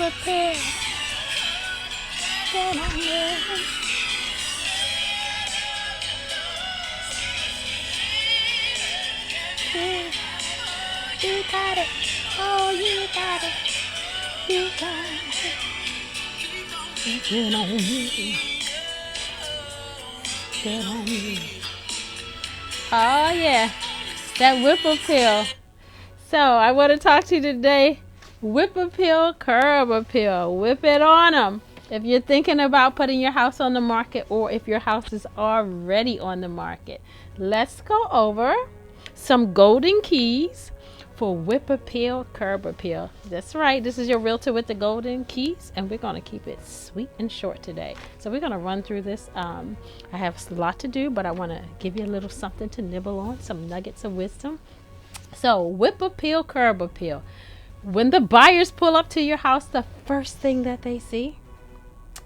appeal. Get on there. You got it. Oh, you got it. You got it. Get on me. Get on me. Oh, yeah. That whip appeal. So, I want to talk to you today. Whip appeal, curb appeal. Whip it on them. If you're thinking about putting your house on the market or if your house is already on the market, let's go over some golden keys for whip appeal, curb appeal. That's right. This is your realtor with the golden keys, and we're going to keep it sweet and short today. So we're going to run through this. I have a lot to do, but I want to give you a little something to nibble on, some nuggets of wisdom. So whip appeal, curb appeal. When the buyers pull up to your house, the first thing that they see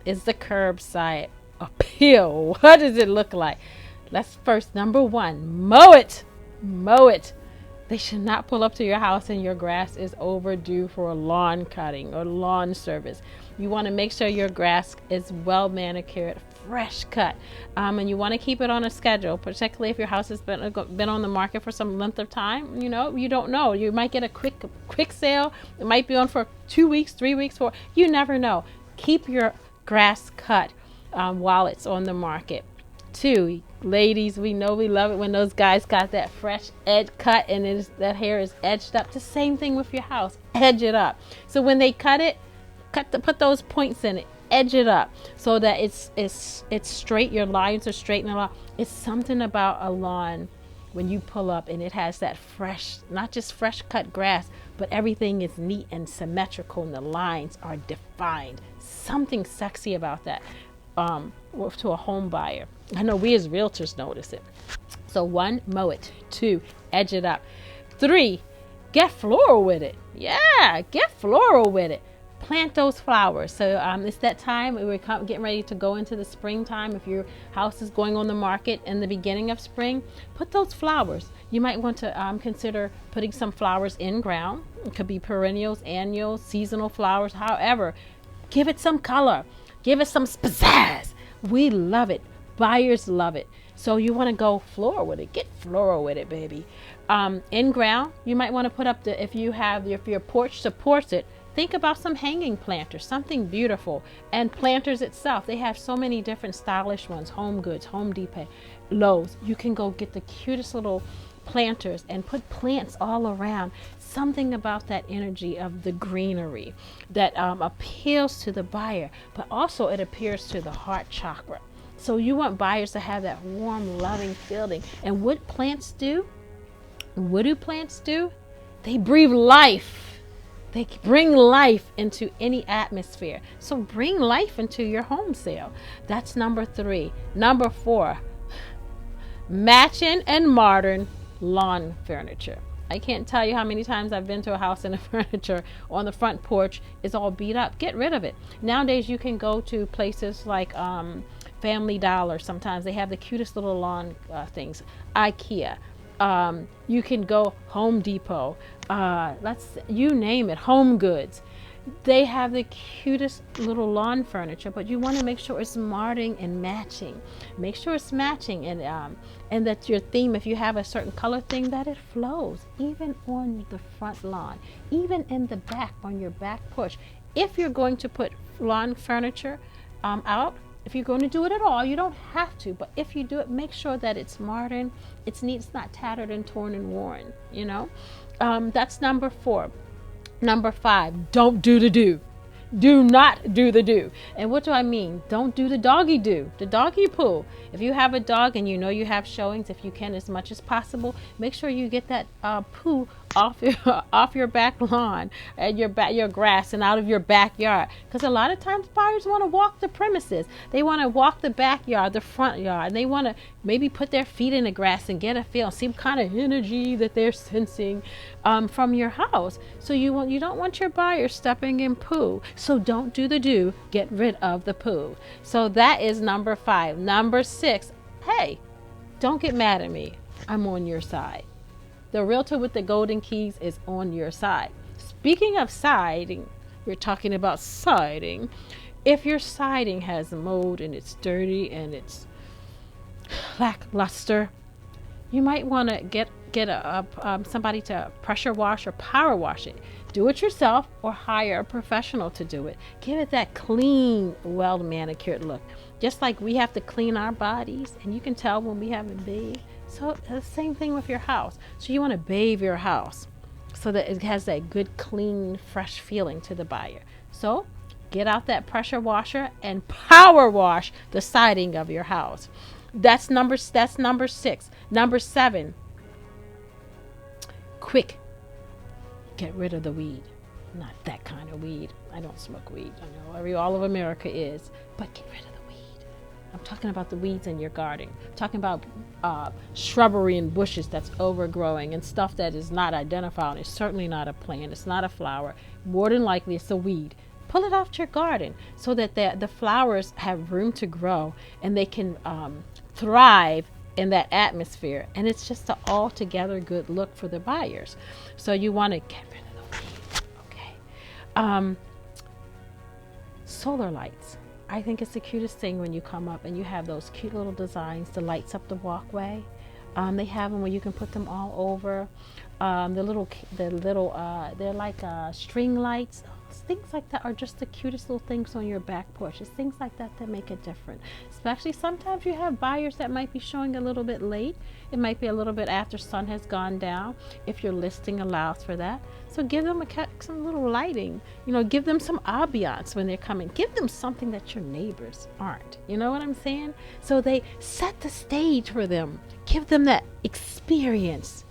is the curbside appeal. What does it look like? Let's first, number one, mow it. Mow it. They should not pull up to your house and your grass is overdue for a lawn cutting or lawn service. You want to make sure your grass is well manicured, fresh cut, and you want to keep it on a schedule, particularly if your house has been on the market for some length of time. You know, you don't know. You might get a quick sale. It might be on for 2 weeks, 3 weeks, 4. You never know. Keep your grass cut while it's on the market. 2, ladies, we know we love it when those guys got that fresh edge cut and that hair is edged up. The same thing with your house. Edge it up. So when they cut it, put those points in it. Edge it up so that it's straight. Your lines are straight and along. It's something about a lawn when you pull up and it has that fresh, not just fresh cut grass, but everything is neat and symmetrical and the lines are defined. Something sexy about that to a home buyer. I know we as realtors notice it. So 1, mow it. 2, edge it up. 3, get floral with it. Yeah, get floral with it. Plant those flowers. So it's that time we're getting ready to go into the springtime. If your house is going on the market in the beginning of spring, put those flowers. You might want to consider putting some flowers in ground. It could be perennials, annuals, seasonal flowers. However, give it some color. Give it some pizzazz. We love it. Buyers love it. So you want to go floral with it. Get floral with it, baby. In ground, you might want to put up if your porch supports it, think about some hanging planters, something beautiful. And planters itself, they have so many different stylish ones. Home Goods, Home Depot, Lowe's. You can go get the cutest little planters and put plants all around. Something about that energy of the greenery that appeals to the buyer, but also it appeals to the heart chakra. So you want buyers to have that warm, loving feeling. And what plants do? What do plants do? They breathe life. They bring life into any atmosphere. So bring life into your home sale. That's number 3. Number 4, matching and modern lawn furniture. I can't tell you how many times I've been to a house and the furniture on the front porch is all beat up. Get rid of it. Nowadays you can go to places like Family Dollar. Sometimes they have the cutest little lawn things. IKEA. You can go Home Depot. You name it. Home Goods. They have the cutest little lawn furniture, but you want to make sure it's modern and matching. Make sure it's matching and that your theme, if you have a certain color thing, that it flows even on the front lawn, even in the back on your back porch. If you're going to put lawn furniture out, if you're going to do it at all, you don't have to, but if you do it, make sure that it's modern, it's neat, it's not tattered and torn and worn, you know. That's number 4. Number 5, don't do the do. Do not do the do. And what do I mean? Don't do the doggy do, the doggy poo. If you have a dog and you know you have showings, if you can as much as possible, make sure you get that poo off your back lawn and your grass and out of your backyard. Because a lot of times buyers want to walk the premises. They want to walk the backyard, the front yard. And they want to maybe put their feet in the grass and get a feel, see what kind of energy that they're sensing from your house. So you don't want your buyers stepping in poo. So don't do the do. Get rid of the poo. So that is number 5. Number 6. Hey, don't get mad at me. I'm on your side. The realtor with the golden keys is on your side. Speaking of siding, We're talking about siding. If your siding has mold and it's dirty and it's lackluster, you might want to get somebody to pressure wash or power wash it. Do it yourself or hire a professional to do it. Give it that clean, well manicured look. Just like we have to clean our bodies, and you can tell when we haven't bathed. So the same thing with your house. So you want to bathe your house so that it has that good, clean, fresh feeling to the buyer. So get out that pressure washer and power wash the siding of your house. That's number 6. Number 7, quick, get rid of the weed. Not that kind of weed. I don't smoke weed. I know all of America is, but get rid of the weed. I'm talking about the weeds in your garden. I'm talking about shrubbery and bushes that's overgrowing and stuff that is not identified. It's certainly not a plant. It's not a flower. More than likely, it's a weed. Pull it off your garden so that the flowers have room to grow and they can thrive in that atmosphere. And it's just an altogether good look for the buyers. So you want to get rid of the weed. Okay. Solar lights. I think it's the cutest thing when you come up and you have those cute little designs that lights up the walkway. They have them where you can put them all over. They're like string lights. Things like that are just the cutest little things on your back porch. It's things like that that make it different. Especially sometimes you have buyers that might be showing a little bit late. It might be a little bit after sun has gone down if your listing allows for that. So give them some little lighting. Give them some ambiance when they're coming. Give them something that your neighbors aren't. You know what I'm saying? So they set the stage for them. Give them that experience.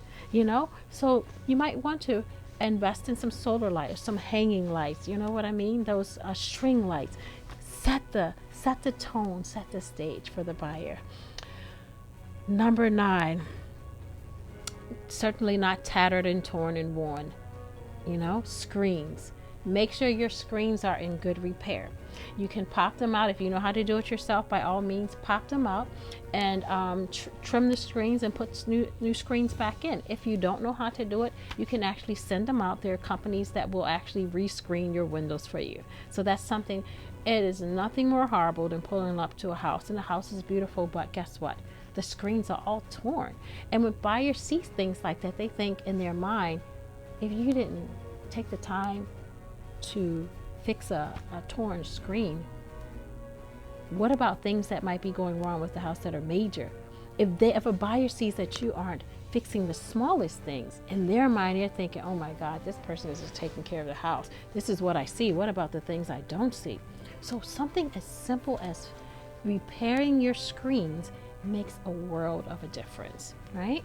So you might want to invest in some solar lights, some hanging lights. You know what I mean? Those string lights. Set the tone, set the stage for the buyer. Number 9, certainly not tattered and torn and worn. Screens. Make sure your screens are in good repair. You can pop them out. If you know how to do it yourself, by all means, pop them out and trim the screens and put new screens back in. If you don't know how to do it, you can actually send them out. There are companies that will actually rescreen your windows for you. So that's something. It is nothing more horrible than pulling up to a house, and the house is beautiful, but guess what? The screens are all torn. And when buyers see things like that, they think in their mind, if you didn't take the time to fix a torn screen, what about things that might be going wrong with the house that are major? If a buyer sees that you aren't fixing the smallest things, in their mind they're thinking, oh my God, this person is just taking care of the house. This is what I see. What about the things I don't see? So something as simple as repairing your screens makes a world of a difference, right?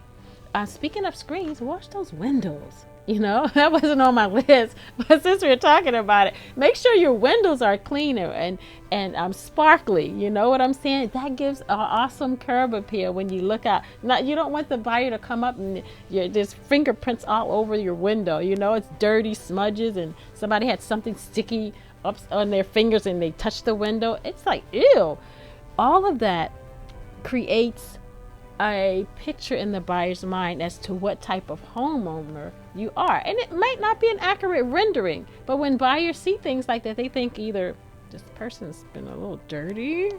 Speaking of screens, wash those windows. That wasn't on my list, but since we're talking about it, make sure your windows are cleaner and sparkly. You know what I'm saying? That gives an awesome curb appeal when you look out. Now, you don't want the buyer to come up and there's fingerprints all over your window. It's dirty smudges and somebody had something sticky up on their fingers and they touch the window. It's like, ew. All of that creates a picture in the buyer's mind as to what type of homeowner you are. And it might not be an accurate rendering, but when buyers see things like that, they think either this person's been a little dirty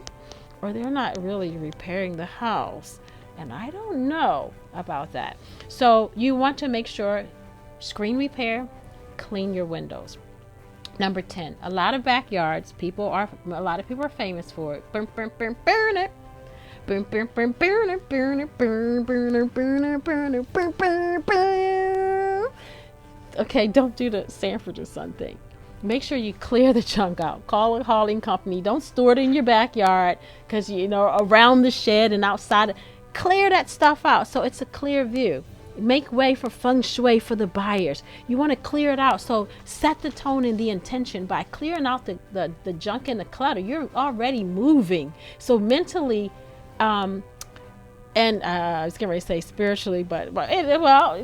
or they're not really repairing the house. And I don't know about that. So you want to make sure screen repair, clean your windows. Number 10, a lot of backyards, a lot of people are famous for it. Burn it. Okay, don't do the Sanford and Son thing. Make sure you clear the junk out. Call a hauling company. Don't store it in your backyard because around the shed and outside. Clear that stuff out so it's a clear view. Make way for feng shui for the buyers. You want to clear it out. So set the tone and the intention by clearing out the junk and the clutter. You're already moving. So mentally, I was going to say spiritually, but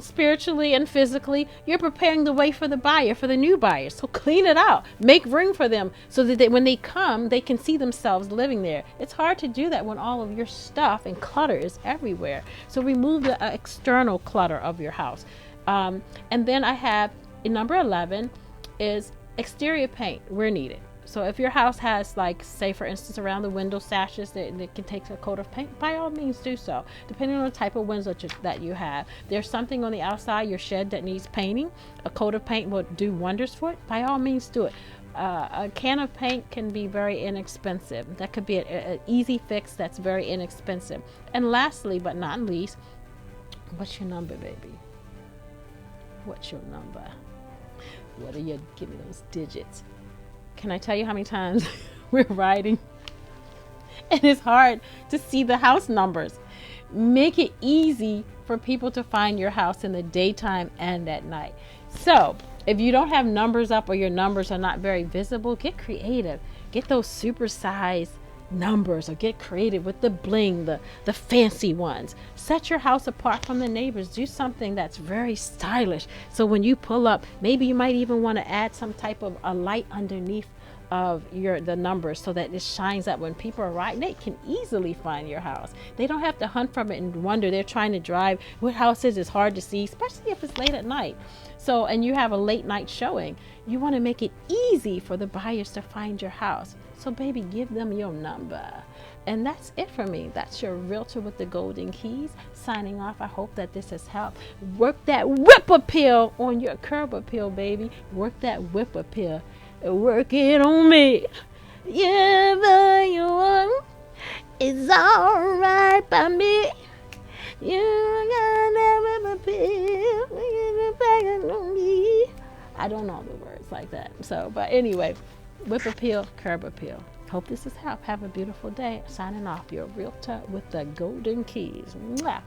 spiritually and physically, you're preparing the way for the buyer, for the new buyers. So clean it out, make room for them so that when they come, they can see themselves living there. It's hard to do that when all of your stuff and clutter is everywhere. So remove the external clutter of your house. And then I have number 11 is Exterior paint where needed. So if your house has, like, say for instance, around the window sashes that can take a coat of paint, by all means do so, depending on the type of windows that you have. There's something on the outside your shed that needs painting, a coat of paint will do wonders for it. By all means do it. A can of paint can be very inexpensive. That could be an easy fix that's very inexpensive. And lastly but not least, what's your number, baby? What's your number? What are you? Give me those digits. Can I tell you how many times we're riding and it's hard to see the house numbers? Make it easy for people to find your house in the daytime and at night. So if you don't have numbers up or your numbers are not very visible, get creative. Get those supersized numbers, or get creative with the bling, the fancy ones. Set your house apart from the neighbors. Do something that's very stylish, so when you pull up, maybe you might even want to add some type of a light underneath of the numbers, so that it shines up. When people are riding, they can easily find your house. They don't have to hunt from it and wonder. They're trying to drive, what house is hard to see, especially if it's late at night. So, and you have a late night showing, you want to make it easy for the buyers to find your house. So baby, give them your number. And that's it for me. That's your realtor with the golden keys signing off. I hope that this has helped. Work that whip appeal on your curb appeal, baby. Work that whip appeal. Work it on me. Yeah, you want, it's all right by me. You got that whip appeal. I don't know the words like that. So, but anyway, whip appeal, curb appeal. Hope this has helped. Have a beautiful day. Signing off, your realtor with the golden keys. Mwah.